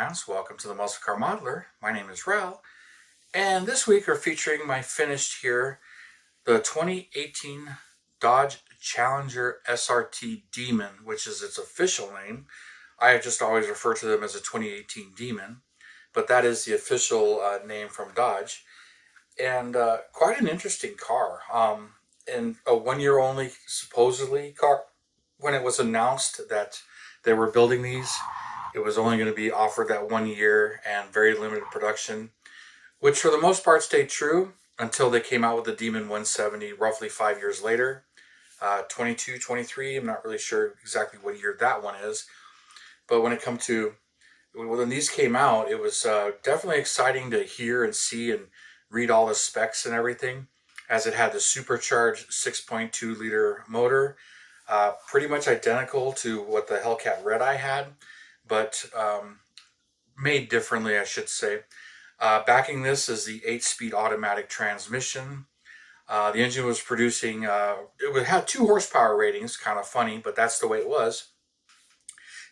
fans, welcome to the Muscle Car Modeler. My name is Rel, and this week we're featuring my finished here, the 2018 Dodge Challenger SRT Demon, which is its official name. I just always refer to them as a 2018 Demon, but that is the official name from Dodge, and quite an interesting car. And a 1 year only, supposedly, car. When it was announced that they were building these, it was only going to be offered that 1 year and very limited production, which for the most part stayed true until they came out with the Demon 170 roughly 5 years later. 22, 23, I'm not really sure exactly what year that one is. But when these came out, it was definitely exciting to hear and see and read all the specs and everything, as it had the supercharged 6.2 liter motor, pretty much identical to what the Hellcat Red Eye had, but made differently, I should say. Backing this is the 8-speed automatic transmission. The engine was producing, it had 2 horsepower ratings, kind of funny, but that's the way it was.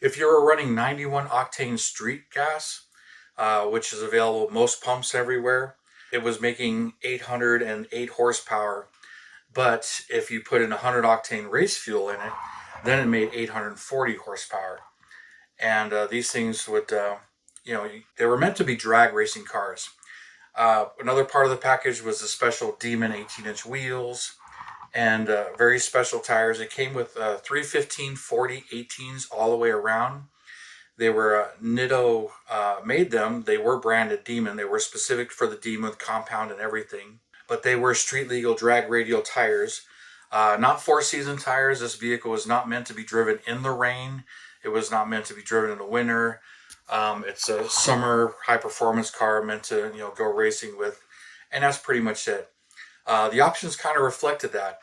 If you were running 91 octane street gas, which is available at most pumps everywhere, it was making 808 horsepower. But if you put in 100 octane race fuel in it, then it made 840 horsepower. And these things would, they were meant to be drag racing cars. Another part of the package was the special Demon 18-inch wheels and very special tires. It came with 315 40 18s all the way around. They were Nitto made them. They were branded Demon. They were specific for the Demon with compound and everything. But they were street legal drag radial tires, not 4-season tires. This vehicle was not meant to be driven in the rain. It was not meant to be driven in the winter. It's a summer high performance car meant to go racing with, and that's pretty much it. The options kind of reflected that.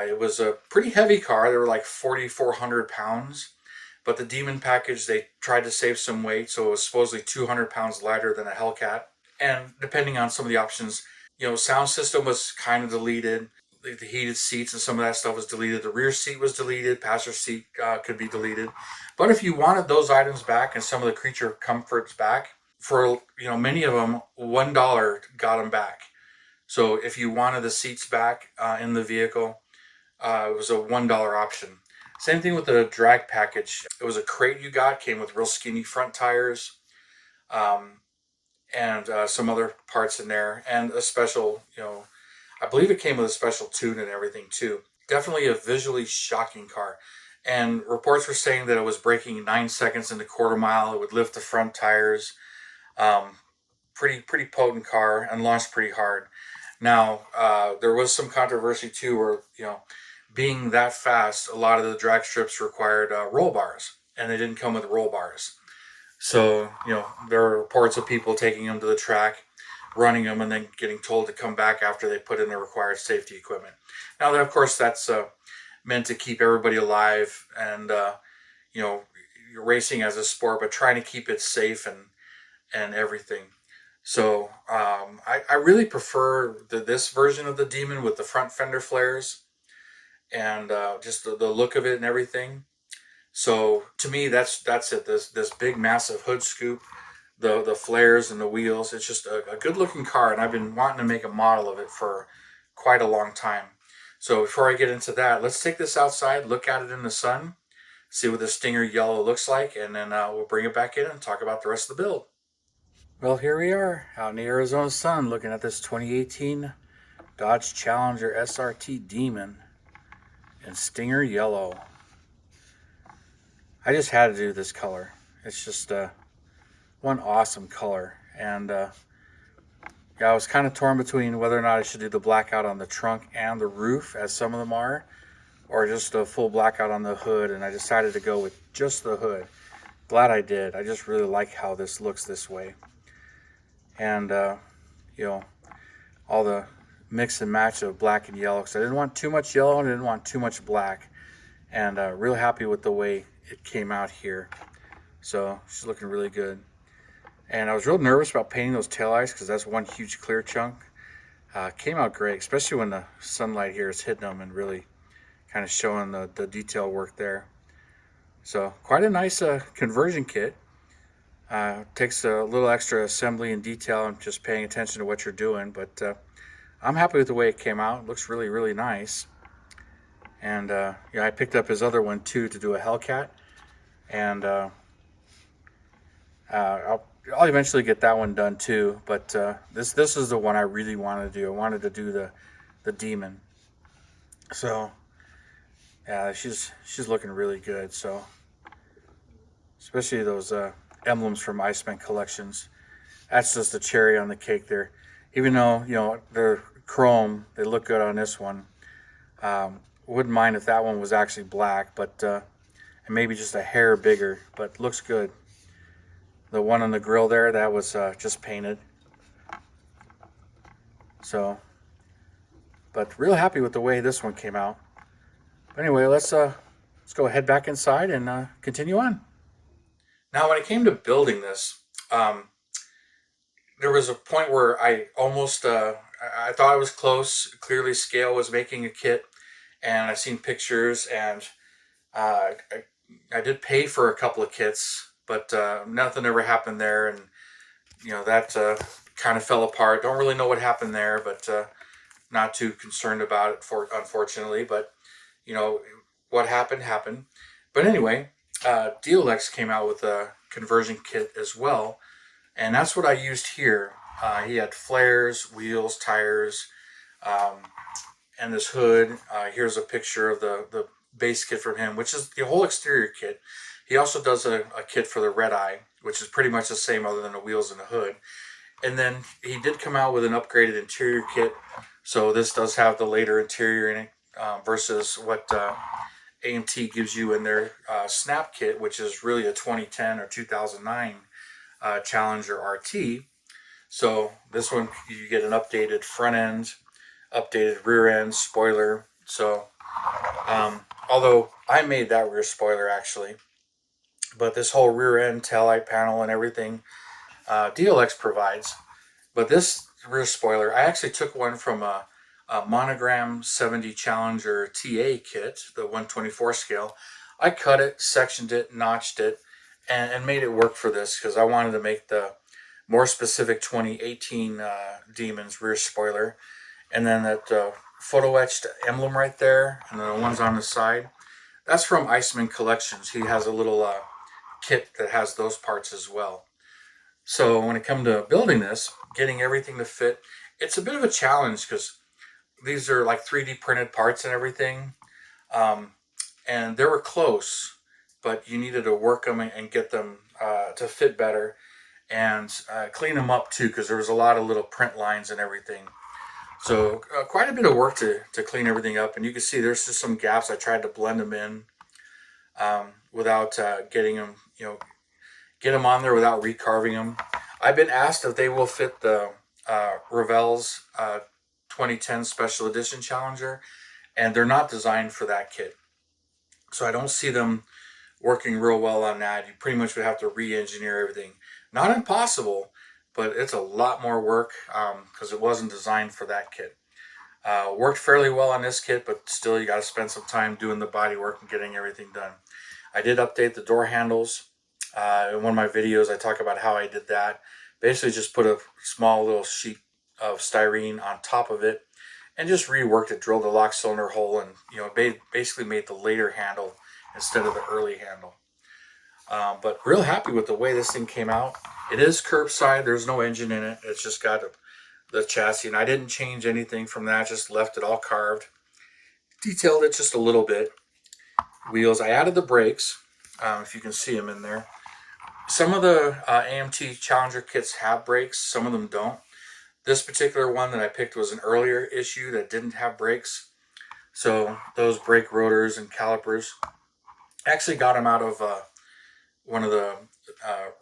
It was a pretty heavy car. They were like 4,400 pounds. But the Demon package, they tried to save some weight, so it was supposedly 200 pounds lighter than a Hellcat. And depending on some of the options, sound system was kind of deleted. The heated seats and some of that stuff was deleted. The rear seat was deleted. Passenger seat could be deleted. But if you wanted those items back and some of the creature comforts back, for many of them, $1 got them back. So if you wanted the seats back in the vehicle, it was a $1 option. Same thing with the drag package. It was a crate you got, came with real skinny front tires, and some other parts in there, and a special, I believe it came with a special tune and everything too. Definitely a visually shocking car. And reports were saying that it was braking 9 seconds into quarter mile. It would lift the front tires. Pretty potent car, and launched pretty hard. Now, there was some controversy too, where, being that fast, a lot of the drag strips required roll bars, and they didn't come with roll bars. So, there are reports of people taking them to the track, running them, and then getting told to come back after they put in the required safety equipment. Now, of course, that's meant to keep everybody alive and, you're racing as a sport, but trying to keep it safe and everything. So I really prefer this version of the Demon with the front fender flares and just the look of it and everything. So to me, that's it. This big, massive hood scoop, the flares and the wheels. It's just a good looking car, and I've been wanting to make a model of it for quite a long time. So before I get into that, let's take this outside, look at it in the sun, see what the Stinger Yellow looks like, and then we'll bring it back in and talk about the rest of the build. Well, here we are out in the Arizona sun looking at this 2018 Dodge Challenger SRT Demon in Stinger Yellow. I just had to do this color. It's just one awesome color. And I was kind of torn between whether or not I should do the blackout on the trunk and the roof, as some of them are, or just a full blackout on the hood, and I decided to go with just the hood. Glad I did. I just really like how this looks this way. And, all the mix and match of black and yellow, because I didn't want too much yellow and I didn't want too much black. And real happy with the way it came out here. So she's looking really good. And I was real nervous about painting those taillights because that's one huge clear chunk. Came out great, especially when the sunlight here is hitting them and really kind of showing the detail work there. So quite a nice conversion kit. Takes a little extra assembly and detail and just paying attention to what you're doing, but I'm happy with the way it came out. It looks really, really nice. And yeah, I picked up his other one too to do a Hellcat, and I'll eventually get that one done too. But this is the one I really wanted to do. I wanted to do the Demon. So yeah, she's looking really good. So especially those emblems from Iceman Collections. That's just the cherry on the cake there. Even though they're chrome, they look good on this one. Wouldn't mind if that one was actually black, but and maybe just a hair bigger, but looks good. The one on the grill there, that was just painted. So, but real happy with the way this one came out. But anyway, let's go head back inside and continue on. Now, when it came to building this, there was a point where I almost I thought I was close. Clearly, Scale was making a kit, and I've seen pictures, and I did pay for a couple of kits, but nothing ever happened there, and that kind of fell apart. Don't really know what happened there, but not too concerned about it, unfortunately. But you know what happened. But anyway, Diolex came out with a conversion kit as well, and that's what I used here. He had flares, wheels, tires, um, and this hood. Here's a picture of the base kit from him, which is the whole exterior kit. He also does a kit for the red eye, which is pretty much the same other than the wheels and the hood. And then he did come out with an upgraded interior kit. So this does have the later interior in it versus what AMT gives you in their Snap kit, which is really a 2010 or 2009 Challenger RT. So this one, you get an updated front end, updated rear end, spoiler. So although I made that rear spoiler actually, but this whole rear end taillight panel and everything, Diolex provides. But this rear spoiler, I actually took one from a Monogram 70 Challenger TA kit, the 124 scale. I cut it, sectioned it, notched it, and made it work for this because I wanted to make the more specific 2018 Demon's rear spoiler. And then that photo etched emblem right there, and then the ones on the side, that's from Iceman Collections. He has a little kit that has those parts as well. So when it comes to building this, getting everything to fit, it's a bit of a challenge because these are like 3D printed parts and everything. And they were close, but you needed to work them and get them to fit better and clean them up too because there was a lot of little print lines and everything. So quite a bit of work to clean everything up. And you can see there's just some gaps. I tried to blend them in without getting them, get them on there without recarving them. I've been asked if they will fit the Revell's 2010 Special Edition Challenger, and they're not designed for that kit. So I don't see them working real well on that. You pretty much would have to re-engineer everything. Not impossible, but it's a lot more work because it wasn't designed for that kit. Worked fairly well on this kit, but still you got to spend some time doing the body work and getting everything done. I did update the door handles. In one of my videos, I talk about how I did that. Basically just put a small little sheet of styrene on top of it and just reworked it, drilled the lock cylinder hole, and basically made the later handle instead of the early handle. But real happy with the way this thing came out. It is curbside. There's no engine in it. It's just got the chassis, and I didn't change anything from that. Just left it all carved. Detailed it just a little bit. Wheels. I added the brakes, if you can see them in there. Some of the AMT Challenger kits have brakes. Some of them don't. This particular one that I picked was an earlier issue that didn't have brakes. So those brake rotors and calipers, I actually got them out of one of the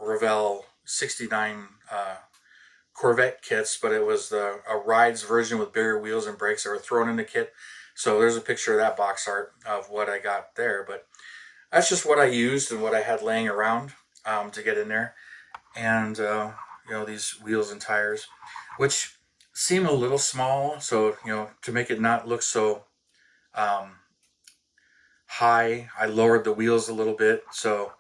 Revell 69 Corvette kits, but it was a rides version with bigger wheels and brakes that were thrown in the kit. So there's a picture of that box art of what I got there. But that's just what I used and what I had laying around to get in there. And these wheels and tires, which seem a little small. So to make it not look so high, I lowered the wheels a little bit. So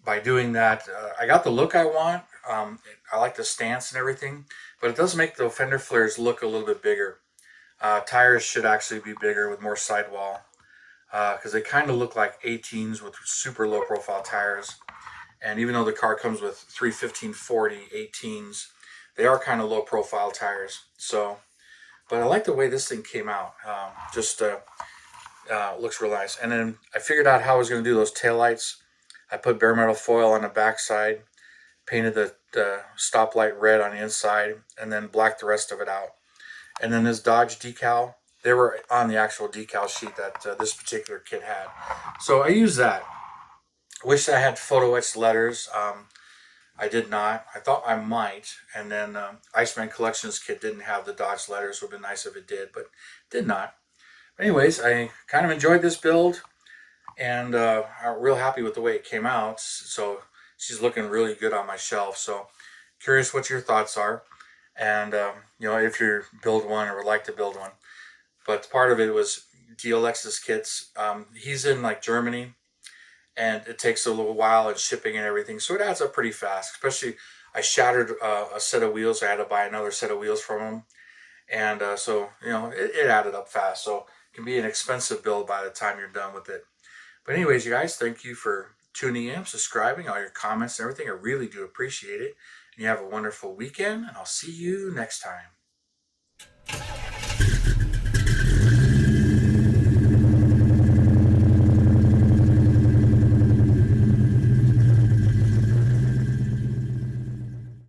by doing that, I got the look I want. I like the stance and everything, but it does make the fender flares look a little bit bigger. Tires should actually be bigger with more sidewall because they kind of look like 18s with super low profile tires. And even though the car comes with 315/40 18s, they are kind of low profile tires. So, but I like the way this thing came out. Just looks real nice. And then I figured out how I was going to do those taillights. I put bare metal foil on the backside, painted the stoplight red on the inside, and then blacked the rest of it out. And then this Dodge decal, they were on the actual decal sheet that this particular kit had. So I used that. Wish I had photo etched letters. I did not. I thought I might. And then Iceman Collections kit didn't have the Dodge letters. Would have been nice if it did, but did not. Anyways, I kind of enjoyed this build, and I'm real happy with the way it came out. So she's looking really good on my shelf. So curious what your thoughts are, and if you build one or would like to build one. But part of it was Diolex's kits. He's in like Germany, and it takes a little while in shipping and everything, so it adds up pretty fast. Especially, I shattered a set of wheels. I had to buy another set of wheels from him, and so it added up fast. So it can be an expensive build by the time you're done with it. But anyways, you guys, thank you for tuning in, subscribing, all your comments and everything. I really do appreciate it. And you have a wonderful weekend, and I'll see you next time.